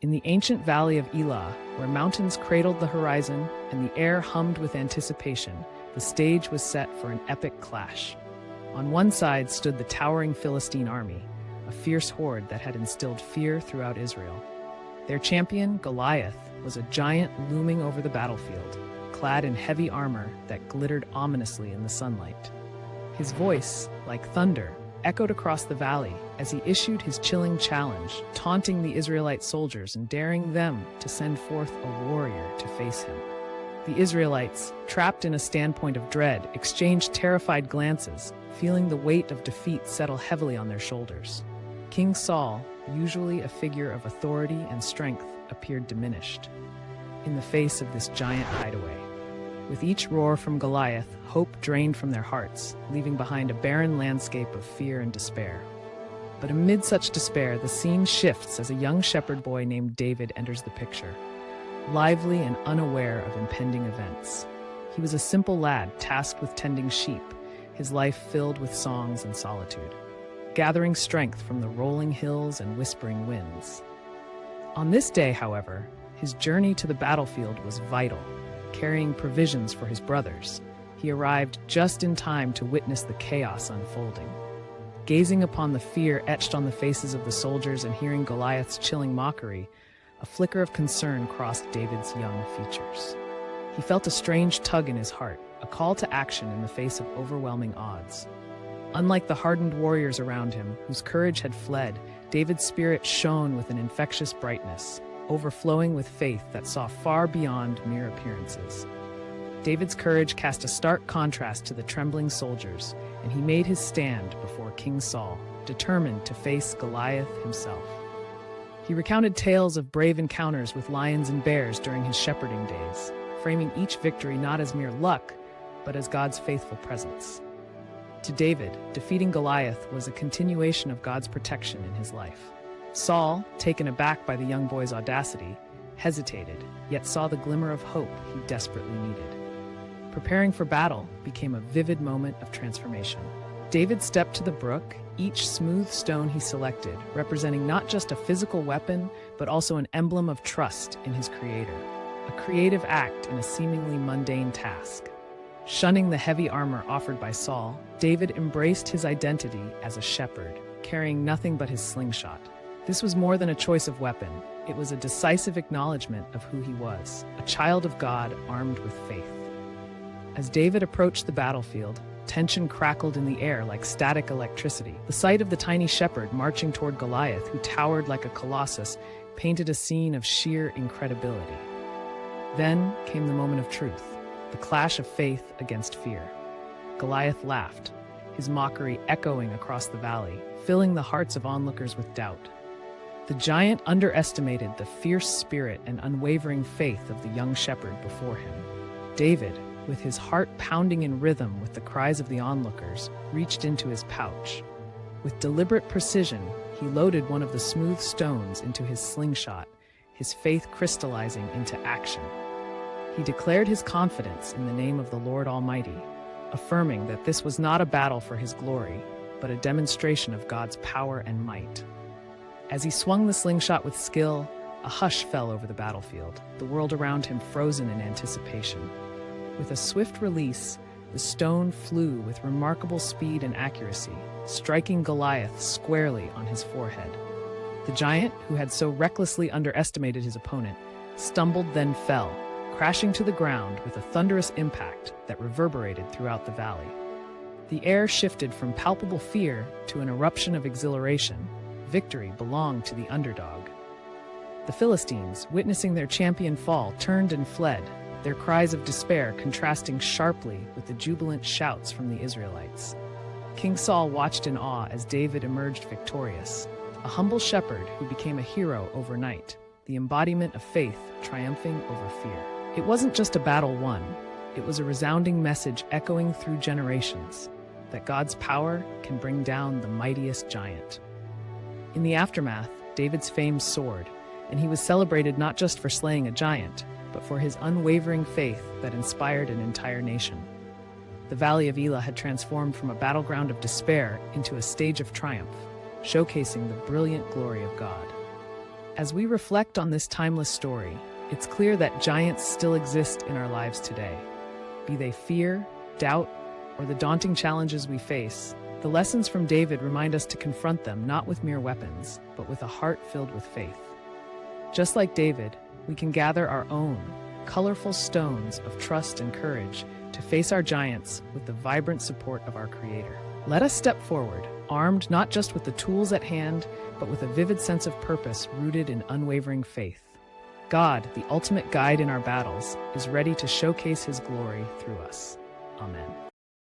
In the ancient valley of Elah, where mountains cradled the horizon and the air hummed with anticipation, the stage was set for an epic clash. On one side stood the towering Philistine army, a fierce horde that had instilled fear throughout Israel. Their champion, Goliath, was a giant looming over the battlefield, clad in heavy armor that glittered ominously in the sunlight. His voice, like thunder, echoed across the valley as he issued his chilling challenge, taunting the Israelite soldiers and daring them to send forth a warrior to face him. The Israelites, trapped in a standpoint of dread, exchanged terrified glances, feeling the weight of defeat settle heavily on their shoulders. King Saul, usually a figure of authority and strength, appeared diminished in the face of this giant hideaway. With each roar from Goliath, hope drained from their hearts, leaving behind a barren landscape of fear and despair. But amid such despair, the scene shifts as a young shepherd boy named David enters the picture, lively and unaware of impending events. He was a simple lad tasked with tending sheep, his life filled with songs and solitude, gathering strength from the rolling hills and whispering winds. On this day, however, his journey to the battlefield was vital. Carrying provisions for his brothers, he arrived just in time to witness the chaos unfolding. Gazing upon the fear etched on the faces of the soldiers and hearing Goliath's chilling mockery, a flicker of concern crossed David's young features. He felt a strange tug in his heart, a call to action in the face of overwhelming odds. Unlike the hardened warriors around him, whose courage had fled, David's spirit shone with an infectious brightness, overflowing with faith that saw far beyond mere appearances. David's courage cast a stark contrast to the trembling soldiers, and he made his stand before King Saul, determined to face Goliath himself. He recounted tales of brave encounters with lions and bears during his shepherding days, framing each victory not as mere luck, but as God's faithful presence. To David, defeating Goliath was a continuation of God's protection in his life. Saul, taken aback by the young boy's audacity, hesitated, yet saw the glimmer of hope he desperately needed. Preparing for battle became a vivid moment of transformation. David stepped to the brook, each smooth stone he selected representing not just a physical weapon, but also an emblem of trust in his Creator, a creative act in a seemingly mundane task. Shunning the heavy armor offered by Saul, David embraced his identity as a shepherd, carrying nothing but his slingshot. This was more than a choice of weapon. It was a decisive acknowledgement of who he was, a child of God armed with faith. As David approached the battlefield, tension crackled in the air like static electricity. The sight of the tiny shepherd marching toward Goliath, who towered like a colossus, painted a scene of sheer incredibility. Then came the moment of truth, the clash of faith against fear. Goliath laughed, his mockery echoing across the valley, filling the hearts of onlookers with doubt. The giant underestimated the fierce spirit and unwavering faith of the young shepherd before him. David, with his heart pounding in rhythm with the cries of the onlookers, reached into his pouch. With deliberate precision, he loaded one of the smooth stones into his slingshot, his faith crystallizing into action. He declared his confidence in the name of the Lord Almighty, affirming that this was not a battle for his glory, but a demonstration of God's power and might. As he swung the slingshot with skill, a hush fell over the battlefield, the world around him frozen in anticipation. With a swift release, the stone flew with remarkable speed and accuracy, striking Goliath squarely on his forehead. The giant, who had so recklessly underestimated his opponent, stumbled then fell, crashing to the ground with a thunderous impact that reverberated throughout the valley. The air shifted from palpable fear to an eruption of exhilaration. Victory belonged to the underdog. The Philistines, witnessing their champion fall, turned and fled, their cries of despair contrasting sharply with the jubilant shouts from the Israelites. King Saul watched in awe as David emerged victorious, a humble shepherd who became a hero overnight, the embodiment of faith triumphing over fear. It wasn't just a battle won, it was a resounding message echoing through generations that God's power can bring down the mightiest giant. In the aftermath, David's fame soared, and he was celebrated not just for slaying a giant, but for his unwavering faith that inspired an entire nation. The Valley of Elah had transformed from a battleground of despair into a stage of triumph, showcasing the brilliant glory of God. As we reflect on this timeless story, it's clear that giants still exist in our lives today. Be they fear, doubt, or the daunting challenges we face, the lessons from David remind us to confront them not with mere weapons, but with a heart filled with faith. Just like David, we can gather our own colorful stones of trust and courage to face our giants with the vibrant support of our Creator. Let us step forward, armed not just with the tools at hand, but with a vivid sense of purpose rooted in unwavering faith. God, the ultimate guide in our battles, is ready to showcase His glory through us. Amen.